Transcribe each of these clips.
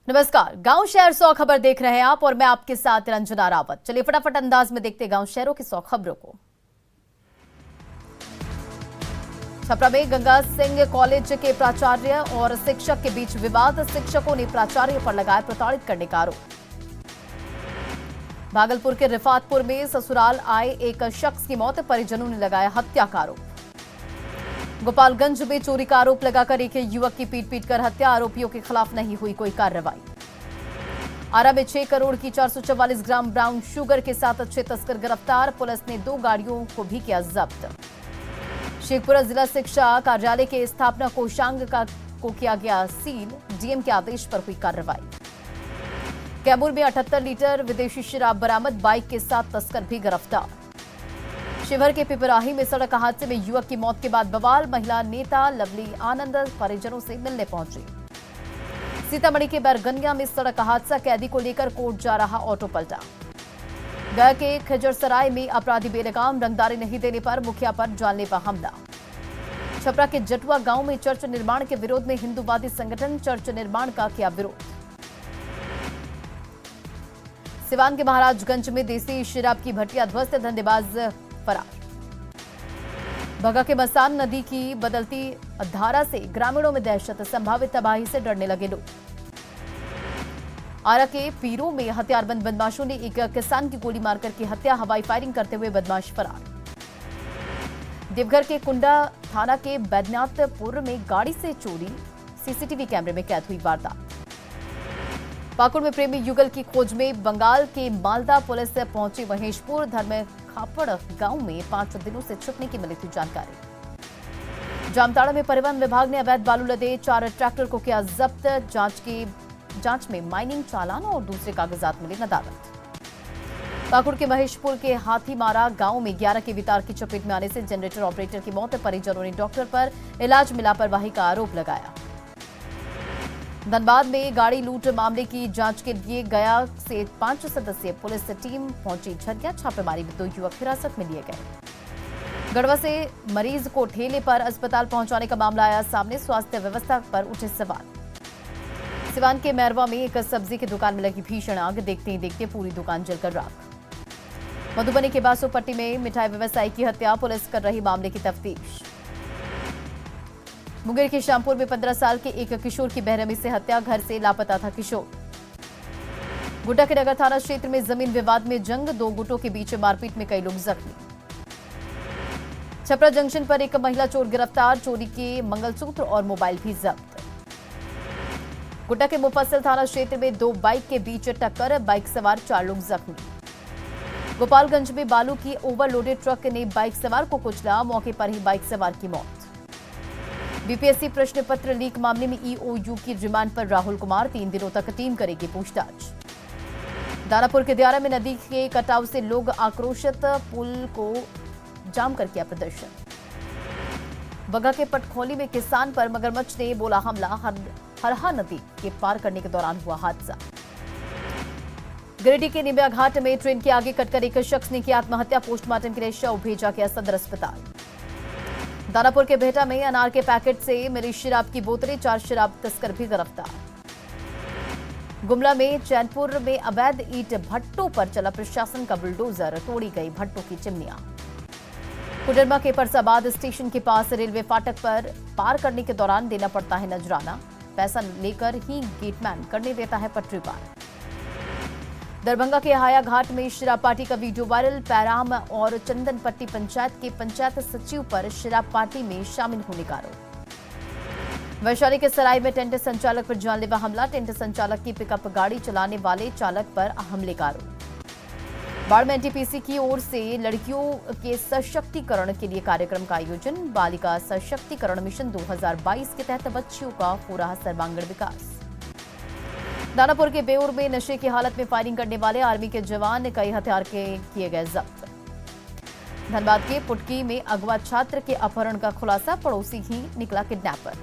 नमस्कार, गांव शहर 100 खबर देख रहे हैं आप और मैं आपके साथ रंजना रावत। चलिए फटाफट अंदाज में देखते गांव शहरों की 100 खबरों को। छपरा में गंगा सिंह कॉलेज के प्राचार्य और शिक्षक के बीच विवाद। शिक्षकों ने प्राचार्य पर लगाया प्रताड़ित करने का आरोप। भागलपुर के रिफातपुर में ससुराल आए एक शख्स की मौत, परिजनों ने लगाया हत्या का आरोप। गोपालगंज में चोरी का आरोप लगाकर एक युवक की पीट कर हत्या, आरोपियों के खिलाफ नहीं हुई कोई कार्रवाई। आरा में 6 करोड़ की 444 ग्राम ब्राउन शुगर के साथ 6 तस्कर गिरफ्तार, पुलिस ने 2 गाड़ियों को भी किया जब्त। शेखपुरा जिला शिक्षा कार्यालय के स्थापना कोषांग को किया गया सील, डीएम के आदेश पर हुई कार्रवाई। कैमूर में 78 लीटर विदेशी शराब बरामद, बाइक के साथ तस्कर भी गिरफ्तार। शिवहर के पिपराही में सड़क हादसे में युवक की मौत के बाद बवाल, महिला नेता लवली आनंद परिजनों से मिलने पहुंची। सीतामढ़ी के बैरगनिया में सड़क हादसा, कैदी को लेकर कोर्ट जा रहा ऑटो पलटा। गया के खजरसराय में अपराधी बेलगाम, रंगदारी नहीं देने पर मुखिया पर जानलेवा हमला। छपरा के जटुआ गांव में चर्च निर्माण के विरोध में हिंदूवादी संगठन चर्च निर्माण का किया विरोध। सिवान के महाराजगंज में देसी शराब की भट्टियां ध्वस्त, धंधेबाज फरार। भगा के मसान नदी की बदलती धारा से ग्रामीणों में दहशत, संभावित तबाही से डरने लगे लोग। आरा के पीरों में हथियारबंद बदमाशों ने एक किसान की गोली मारकर की हत्या, हवाई फायरिंग करते हुए बदमाश फरार। देवघर के कुंडा थाना के बैद्यनाथपुर में गाड़ी से चोरी, सीसीटीवी कैमरे में कैद हुई वारदात। पाकुड़ में प्रेमी युगल की खोज में बंगाल के मालदा पुलिस से पहुंची महेशपुर। धर्म खापड़ गांव में 5 दिनों से छुपने की मिली थी जानकारी। जामताड़ा में परिवहन विभाग ने अवैध बालू लदे 4 ट्रैक्टर को किया जब्त, जांच में माइनिंग चालान और दूसरे कागजात मिले नदारद। पाकुड़ के महेशपुर के हाथीमारा गांव में 11 की वितार की चपेट में आने से जनरेटर ऑपरेटर की मौत, परिजनों ने डॉक्टर पर इलाज में लापरवाही का आरोप लगाया। धनबाद में गाड़ी लूट मामले की जांच के लिए गया से 5 सदस्यीय पुलिस टीम पहुंची झरिया, छापेमारी में 2 युवक हिरासत में लिए गए। गढ़वा से मरीज को ठेले पर अस्पताल पहुंचाने का मामला आया सामने, स्वास्थ्य व्यवस्था पर उठे सवाल। सिवान के मैरवा में एक सब्जी की दुकान में लगी भीषण आग, देखते ही देखते पूरी दुकान जलकर राख। मधुबनी के बासोपट्टी में मिठाई व्यवसायी की हत्या, पुलिस कर रही मामले की तफ्तीश। मुंगेर के श्यामपुर में 15 साल के एक किशोर की बेरहमी से हत्या, घर से लापता था किशोर। गुड्डा के नगर थाना क्षेत्र में जमीन विवाद में जंग, 2 गुटों के बीच मारपीट में कई लोग जख्मी। छपरा जंक्शन पर एक महिला चोर गिरफ्तार, चोरी के मंगलसूत्र और मोबाइल भी जब्त। गुड्डा के मुफस्सिल थाना क्षेत्र में 2 बाइक के बीच टक्कर, बाइक सवार 4 लोग जख्मी। गोपालगंज में बालू की ओवरलोडेड ट्रक ने बाइक सवार को कुचला, मौके पर ही बाइक सवार की मौत। बीपीएससी प्रश्न पत्र लीक मामले में ईओयू की रिमांड पर राहुल कुमार, 3 दिनों तक टीम करेगी पूछताछ। दानापुर के दियारा में नदी के कटाव से लोग आक्रोशित, पुल को जाम कर किया प्रदर्शन। बगा के पटखोली में किसान पर मगरमच्छ ने बोला हमला, हरहा नदी के पार करने के दौरान हुआ हादसा। गिरिडीह के निमिया घाट में ट्रेन के आगे कटकर एक शख्स ने की आत्महत्या, पोस्टमार्टम के लिए शव भेजा गया सदर अस्पताल। दानापुर के बेहटा में अनार के पैकेट से मिली शराब की बोतलें, 4 शराब तस्कर भी गिरफ्तार। गुमला में चैनपुर में अवैध ईंट भट्टों पर चला प्रशासन का बुलडोजर, तोड़ी गई भट्टों की चिमनियां। कोडरमा के परसाबाद स्टेशन के पास रेलवे फाटक पर पार करने के दौरान देना पड़ता है नजराना, पैसा लेकर ही गेटमैन करने देता है पटरी पार। दरभंगा के हाया घाट में शराब पार्टी का वीडियो वायरल, पैराम और चंदनपट्टी पंचायत के पंचायत सचिव पर शराब पार्टी में शामिल होने का आरोप। वैशाली के सराय में टेंट संचालक पर जानलेवा हमला, टेंट संचालक की पिकअप गाड़ी चलाने वाले चालक पर हमले का आरोप। बाढ़ में एनटीपीसी की ओर से लड़कियों के सशक्तिकरण के लिए कार्यक्रम का आयोजन, बालिका सशक्तिकरण मिशन 2022 के तहत बच्चियों का हो रहा सर्वांगीण विकास। दानापुर के बेउर में नशे की हालत में फायरिंग करने वाले आर्मी के जवान, कई हथियार के किए गए जब्त। धनबाद के पुटकी में अगवा छात्र के अपहरण का खुलासा, पड़ोसी ही निकला किडनैपर।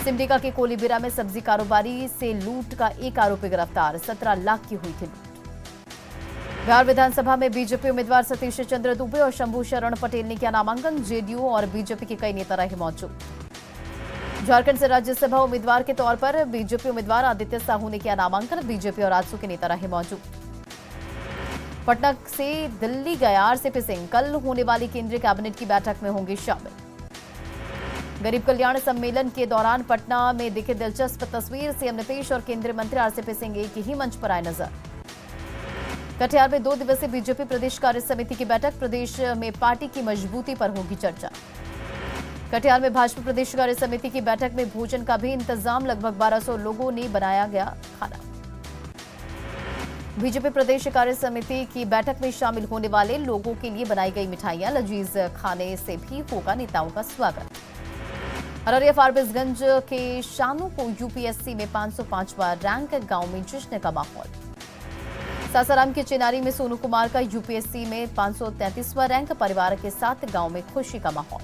सिमडेगा के कोलीबिरा में सब्जी कारोबारी से लूट का एक आरोपी गिरफ्तार, 17 लाख की हुई थी लूट। बिहार विधानसभा में बीजेपी उम्मीदवार सतीश चंद्र दुबे और शंभू शरण पटेल ने किया नामांकन, जेडीयू और बीजेपी के कई नेता रहे मौजूद। झारखंड से राज्यसभा उम्मीदवार के तौर पर बीजेपी उम्मीदवार आदित्य साहू ने किया नामांकन। बीजेपी और आजसू के नेता रहे मौजूद। पटना से दिल्ली गया आरसीपी सिंह, कल होने वाली केंद्रीय कैबिनेट की बैठक में होंगे शामिल। गरीब कल्याण सम्मेलन के दौरान पटना में दिखे दिलचस्प तस्वीर, सीएम नीतीश और केंद्रीय मंत्री आरसीपी सिंह एक ही मंच पर आए नजर। कटिहार में 2 दिवसीय बीजेपी प्रदेश कार्य समिति की बैठक, प्रदेश में पार्टी की मजबूती पर होगी चर्चा। कटिहार में भाजपा प्रदेश कार्य समिति की बैठक में भोजन का भी इंतजाम, लगभग 1200 लोगों ने बनाया गया खाना। बीजेपी प्रदेश कार्य समिति की बैठक में शामिल होने वाले लोगों के लिए बनाई गई मिठाइयां, लजीज खाने से भी होगा नेताओं का स्वागत। अररिया फारबिसगंज के शानू को यूपीएससी में 505वां रैंक, गांव में जश्न का माहौल। सासाराम के चिनारी में सोनू कुमार का यूपीएससी में 533वां रैंक, परिवार के साथ गांव में खुशी का माहौल।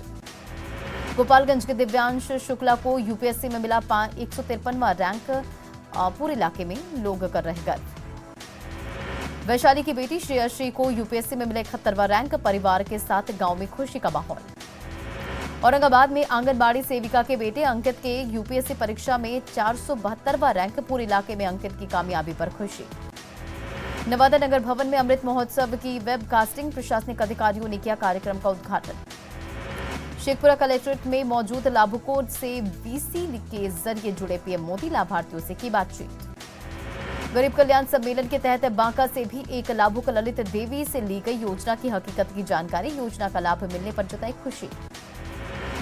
गोपालगंज के दिव्यांश शुक्ला को यूपीएससी में मिला 153वां रैंक, पूरे इलाके में लोग कर रहे गर्व। वैशाली की बेटी श्रेयश्री को यूपीएससी में मिले 71वां रैंक, परिवार के साथ गांव में खुशी का माहौल। औरंगाबाद में आंगनबाड़ी सेविका के बेटे अंकित के यूपीएससी परीक्षा में 472वां रैंक, पूरे इलाके में अंकित की कामयाबी पर खुशी। नवादा नगर भवन में अमृत महोत्सव की वेबकास्टिंग, प्रशासनिक अधिकारियों ने किया कार्यक्रम का उद्घाटन। शेखपुरा कलेक्ट्रेट में मौजूद लाभुकों से वीसी के जरिए जुड़े पीएम मोदी, लाभार्थियों से की बातचीत। गरीब कल्याण सम्मेलन के तहत बांका से भी एक लाभुक ललित देवी से ली गई योजना की हकीकत की जानकारी, योजना का लाभ मिलने पर जताई खुशी।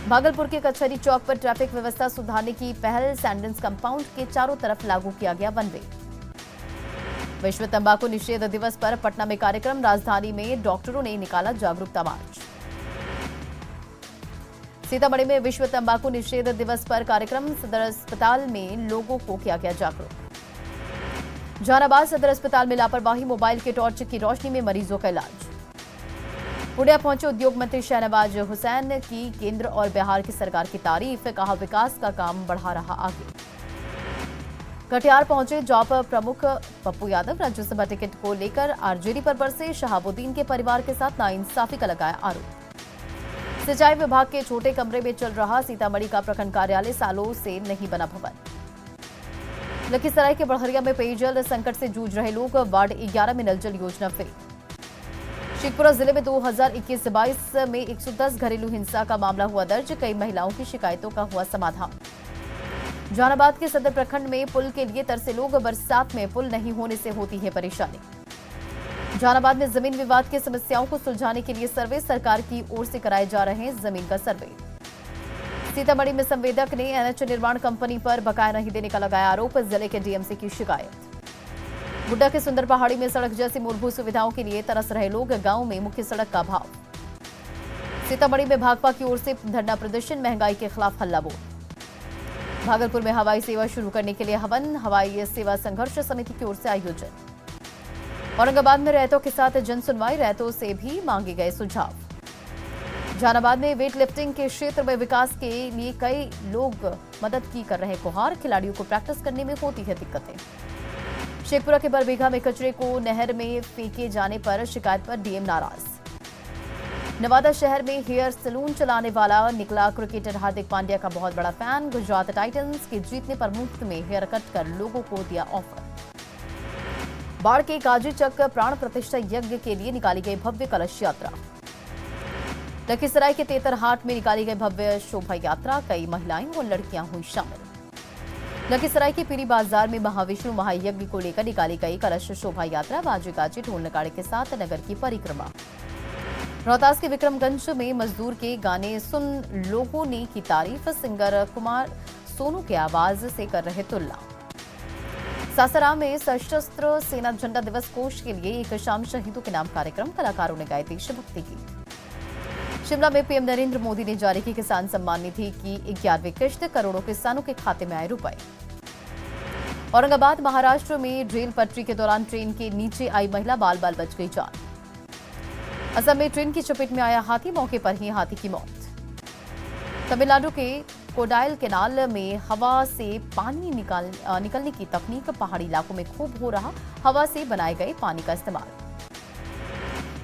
भागलपुर के कचहरी चौक पर ट्रैफिक व्यवस्था सुधारने की पहल, सैंडल्स कंपाउंड के चारों तरफ लागू किया गया वन वे। विश्व तंबाकू निषेध दिवस पर पटना में कार्यक्रम, राजधानी में डॉक्टरों ने निकाला जागरूकता मार्च। सीतामढ़ी में विश्व तंबाकू निषेध दिवस पर कार्यक्रम, सदर अस्पताल में लोगों को किया गया जागरूक। जहानाबाद सदर अस्पताल में लापरवाही, मोबाइल के टॉर्च की रोशनी में मरीजों का इलाज। पुणे पहुंचे उद्योग मंत्री शहनवाज हुसैन की केंद्र और बिहार की सरकार की तारीफ, कहा विकास का काम बढ़ा रहा आगे। कटिहार पहुंचे जॉब प्रमुख पप्पू यादव, राज्यसभा टिकट को लेकर आरजेडी पर बरसे, शहाबुद्दीन के परिवार के साथ नाइंसाफी का लगाया आरोप। सिंचाई विभाग के छोटे कमरे में चल रहा सीतामढ़ी का प्रखंड कार्यालय, सालों से नहीं बना भवन। लखीसराय के बड़हरिया में पेयजल संकट से जूझ रहे लोग, वार्ड 11 में नल जल योजना फेल। शेखपुरा जिले में 2021-22 में 110 घरेलू हिंसा का मामला हुआ दर्ज, कई महिलाओं की शिकायतों का हुआ समाधान। जहानाबाद के सदर प्रखंड में पुल के लिए तरसे लोग, बरसात में पुल नहीं होने से होती है परेशानी। जहानाबाद में जमीन विवाद की समस्याओं को सुलझाने के लिए सर्वे, सरकार की ओर से कराए जा रहे हैं जमीन का सर्वे। सीतामढ़ी में संवेदक ने एनएच निर्माण कंपनी पर बकाया नहीं देने का लगाया आरोप, जिले के डीएमसी की शिकायत। गुड्डा के सुंदर पहाड़ी में सड़क जैसी मूलभूत सुविधाओं के लिए तरस रहे लोग, गांव में मुख्य सड़क का अभाव। सीतामढ़ी में भाकपा की ओर से धरना प्रदर्शन, महंगाई के खिलाफ हल्ला बोल। भागलपुर में हवाई सेवा शुरू करने के लिए हवन, हवाई सेवा संघर्ष समिति की ओर से आयोजन। औरंगाबाद में रैतों के साथ जन सुनवाई, रैतों से भी मांगे गए सुझाव। जहानाबाद में वेट लिफ्टिंग के क्षेत्र में विकास के लिए कई लोग मदद की कर रहे गुहार, खिलाड़ियों को प्रैक्टिस करने में होती है दिक्कतें। शेखपुरा के बरबीघा में कचरे को नहर में फेंके जाने पर शिकायत पर डीएम नाराज। नवादा शहर में हेयर सैलून चलाने वाला निकला क्रिकेटर हार्दिक पांड्या का बहुत बड़ा फैन, गुजरात टाइटंस के जीतने पर मुफ्त में हेयर कट कर लोगों को दिया ऑफर। बाढ़ के काजी चक प्राण प्रतिष्ठा यज्ञ के लिए निकाली गई भव्य कलश यात्रा। लखीसराय के तेतरहाट में निकाली गई भव्य शोभा यात्रा, कई महिलाएं और लड़कियां हुई शामिल। लखीसराय के पीरी बाजार में महाविष्णु महायज्ञ को लेकर निकाली गई कलश शोभा यात्रा, बाजे गाजे ढोल नगाड़े के साथ नगर की परिक्रमा। रोहतास के विक्रमगंज में मजदूर के गाने सुन लोगों ने की तारीफ, सिंगर कुमार सोनू के आवाज से कर रहे तुलना। सासाराम में सशस्त्र सेना झंडा दिवस कोष के लिए एक शाम शहीदों के नाम कार्यक्रम, कलाकारों ने गाए देशभक्ति गीत। शिमला में पीएम नरेंद्र मोदी ने जारी की किसान सम्मान निधि की 11वीं किश्त, करोड़ों किसानों के खाते में आए रुपए। औरंगाबाद महाराष्ट्र में रेल पटरी के दौरान ट्रेन के नीचे आई महिला, बाल बाल बच गई जान। असम में ट्रेन की चपेट में आया हाथी, मौके पर ही हाथी की मौत। तमिलनाडु के कोडायल केनाल में हवा से पानी निकलने की तकनीक, पहाड़ी इलाकों में खूब हो रहा हवा से बनाए गए पानी का इस्तेमाल।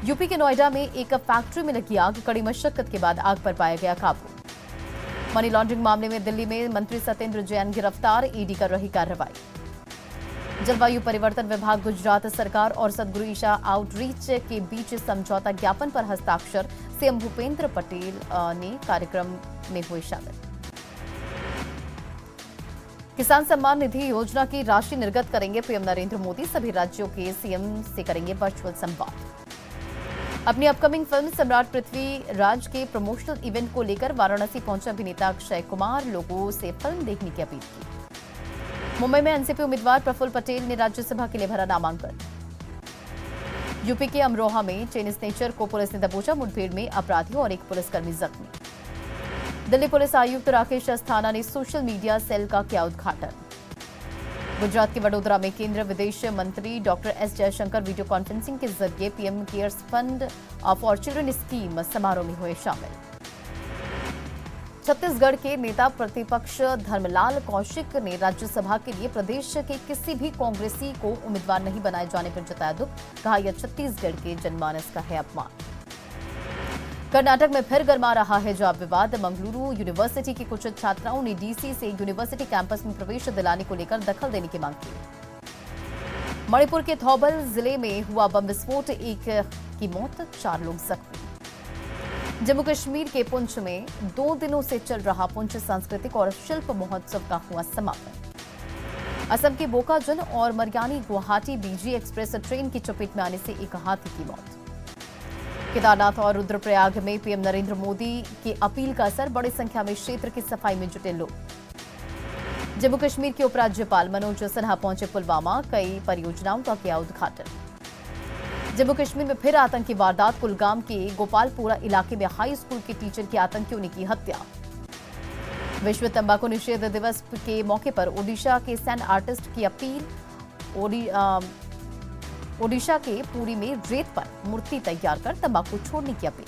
यूपी के नोएडा में एक फैक्ट्री में लगी आग, कड़ी मशक्कत के बाद आग पर पाया गया काबू। मनी लॉन्ड्रिंग मामले में दिल्ली में मंत्री सत्येंद्र जैन गिरफ्तार, ईडी कर रही कार्रवाई। जलवायु परिवर्तन विभाग, गुजरात सरकार और सदगुरु ईशा आउटरीच के बीच समझौता ज्ञापन पर हस्ताक्षर, सीएम भूपेंद्र पटेल ने कार्यक्रम में हुए शामिल। किसान सम्मान निधि योजना की राशि निर्गत करेंगे पीएम नरेंद्र मोदी, सभी राज्यों के सीएम से करेंगे वर्चुअल संवाद। अपनी अपकमिंग फिल्म सम्राट पृथ्वीराज के प्रमोशनल इवेंट को लेकर वाराणसी पहुंचे अभिनेता अक्षय कुमार, लोगों से फिल्म देखने की अपील की। मुंबई में एनसीपी उम्मीदवार प्रफुल्ल पटेल ने राज्यसभा के लिए भरा नामांकन। यूपी के अमरोहा में चेन स्नेचर को पुलिस ने दबोचा, मुठभेड़ में अपराधियों और एक पुलिसकर्मी जख्मी। दिल्ली पुलिस आयुक्त राकेश अस्थाना ने सोशल मीडिया सेल का किया उद्घाटन। गुजरात के वडोदरा में केंद्रीय विदेश मंत्री doctor S Jaishankar video conferencing के जरिए PM cares fund for children scheme समारोह में हुए शामिल। छत्तीसगढ़ के नेता प्रतिपक्ष धर्मलाल कौशिक ने राज्यसभा के लिए प्रदेश के किसी भी कांग्रेसी को उम्मीदवार नहीं बनाए जाने पर जताया दुख, कहा यह छत्तीसगढ़ के जनमानस का है अपमान। कर्नाटक में फिर गर्मा रहा है जाब विवाद। मंगलुरु यूनिवर्सिटी की कुछ छात्राओं ने डीसी से यूनिवर्सिटी कैंपस में प्रवेश दिलाने को लेकर दखल देने की मांग की। मणिपुर के थौबल जिले में हुआ बम विस्फोट, एक की मौत, 4 लोग जख्मी। जम्मू कश्मीर के पुंछ में 2 दिनों से चल रहा पुंछ सांस्कृतिक और शिल्प महोत्सव का हुआ समापन। असम के बोकाजन और मरियानी गुवाहाटी बीजी एक्सप्रेस ट्रेन की चपेट में आने से एक हाथी की मौत। केदारनाथ और रुद्रप्रयाग में पीएम नरेंद्र मोदी की अपील का असर, बड़ी संख्या में क्षेत्र की सफाई में जुटे लोग। जम्मू कश्मीर के उपराज्यपाल मनोज सिन्हा पहुंचे पुलवामा, कई परियोजनाओं का किया उद्घाटन। जम्मू कश्मीर में फिर आतंकी वारदात, कुलगाम के गोपालपुरा इलाके में हाई स्कूल के टीचर की आतंकियों ने की हत्या। विश्व तंबाकू निषेध दिवस के मौके पर ओडिशा के सैंड आर्टिस्ट की अपील। ओडिशा के पुरी में रेत पर मूर्ति तैयार कर तंबाकू छोड़ने की अपील।